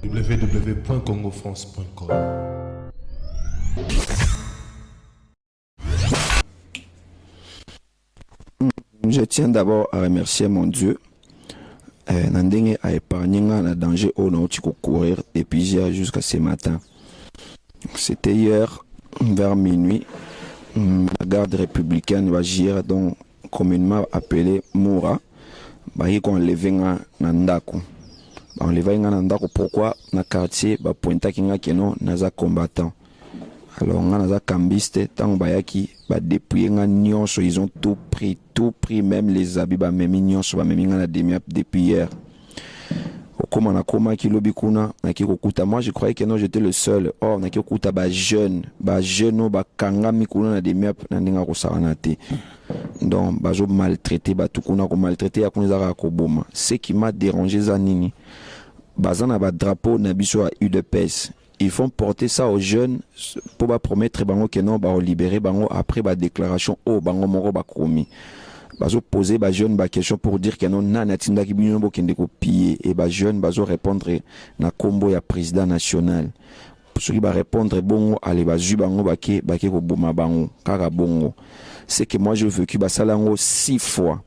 www.congofrance.com. Je tiens d'abord à remercier mon Dieu. Nandenge a épargné un danger au nord courir depuis hier jusqu'à ce matin. C'était hier vers minuit. La garde républicaine va gérer donc communément appelé Moura. Bah qu'on enlevé Nandako. Enlevé Nandako pourquoi na quartier ba pointa kinga keno naza combattant. Alors on a cambiste tant bayaki ba depuis nyonso ils ont tout pris même les habits ba même nyonso ba même ngana depuis hier. Comment na koma ki lobi kuna na ki kokuta moi je croyais que non j'étais le seul. Or na ki kokuta ba jeune ba kanga mi kuna na demi na ndinga ko sawana te. Donc bazo maltraité ba tout kuna ko maltraité ya kunza ko boma. Ce qui m'a dérangé zanini bazana ba drapeau na biso a UDPS. Ils font porter ça aux jeunes pour promettre bango que non ba libérer bango après ba déclaration au bango moko ba komi. Bazo poser ba jeune ba question pour dire que non na natinda ki bino bo kende ko piller et ba jeune bazo répondre na kombo ya président national. Ceux qui va répondre bongo allez ba zu bango ba ke ko boma bango kaka bongo. C'est que moi je veux que ba salango 6 fois.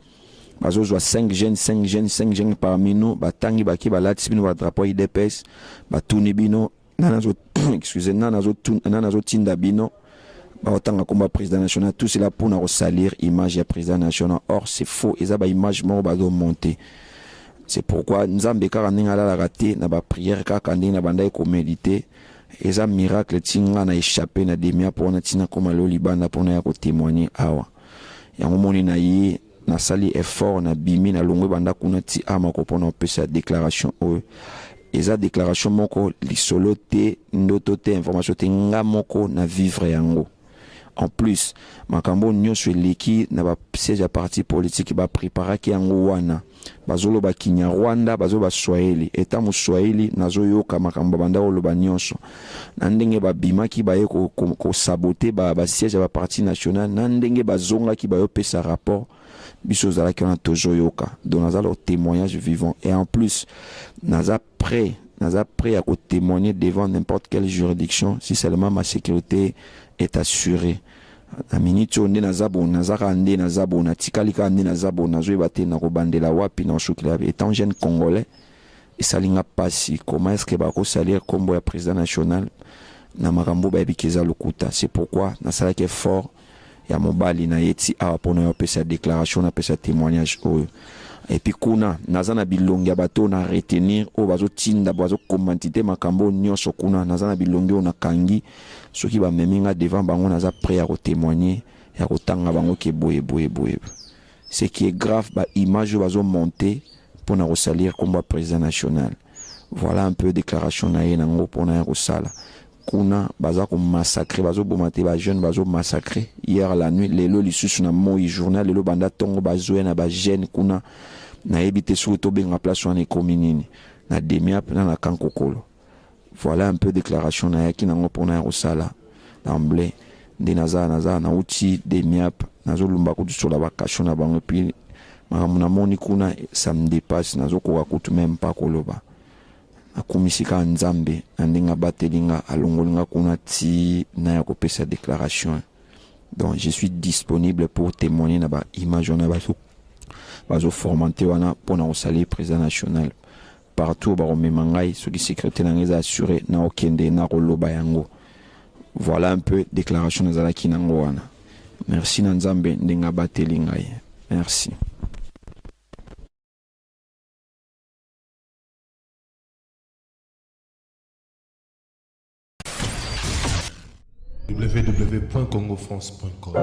Bazo zo 5 jeunes parmi nous ba tangi ba ki ba lati bino ba drapeau IDPS ba tourner bino nanazo excusez nanazo tinda bino autant comme président national tout cela pour nous salir image du président national. Or c'est faux et ça ba image mo ba do monter. C'est pourquoi nzambe ka ninga la raté na ba prière ka kandi na banda ko méditer et ça miracle tinga na échappé na demia pour na tina comme lo libanda pour na ko témoigner awa ya momoni na yi na sali effort na bimi na longwe banda kuna ti ama ko pona pesa déclaration o eza déclaration moko lisolo te ndoto te information te nga moko na vivre yango. En plus makambo nyonso eleki na ba siège à parti politique ba préparer ki yango wana bazolo ba kinya Rwanda bazo ba Swahili eta mu Swahili nazo yoka makambo banda oloba nyonso na ndenge ba bima ki ba ko saboter ba siège à parti national na ndenge bazonga ki ba yo pesa rapport biso zala ki on a toujours yoka donc naza le témoignage vivant et en plus naza prêt à témoigner devant n'importe quelle juridiction si seulement ma sécurité est assurée. Na minute on nazabo nazaka ndé nazabo na tikalika ndé nazabo nazo bate na kobandela wapi na shukila étant jeune congolais et salinga pasi comment est-ce que ba ko salir kombo ya président national na makambo ba bikeza lokuta. C'est pourquoi na sala ke fort ya mobali na yeti a pona yo pesa déclaration na pesa témoignage oyo. Et puis kuna nazana bilongi ya bato na retenir o bazo tinda bazo komantite makambo nyonso kuna nazana bilongi na kangi soki ba meminga devant bango naza prêt à témoigner ya kotanga bango ke boye. Ce qui est grave ba image bazo monter pour na salir comme président national. Voilà un peu déclaration na ye nango pour na sala. Kuna baza ko massacrer bazo bomate ba jeune bazo massacrer hier la nuit lelo lisusu na moi journal lelo banda tongo bazo na ba jeune kuna na ebité sur to benga place wana ekominini na demiap na kankokolo. Voilà un peu déclaration na yaki nango pona sala d'emblée de naza na uti demiap nazo lumba ko sur la vacation na bango puis na moni kuna ça me dépasse nazo ko kutu même pas koloba akumisika nzambe andinga batelinga alongolinga kuna ti na ya kopesa déclaration. Donc je suis disponible pour témoigner na ba image na bazo formanté wana pona osali président national partout ba romemangai ce qui sécurité na ngeza assuré na okende na koloba yango. Voilà un peu déclaration na zalaki nango wana. Merci na nzambe ndinga batelinga. Merci. www.congofrance.com.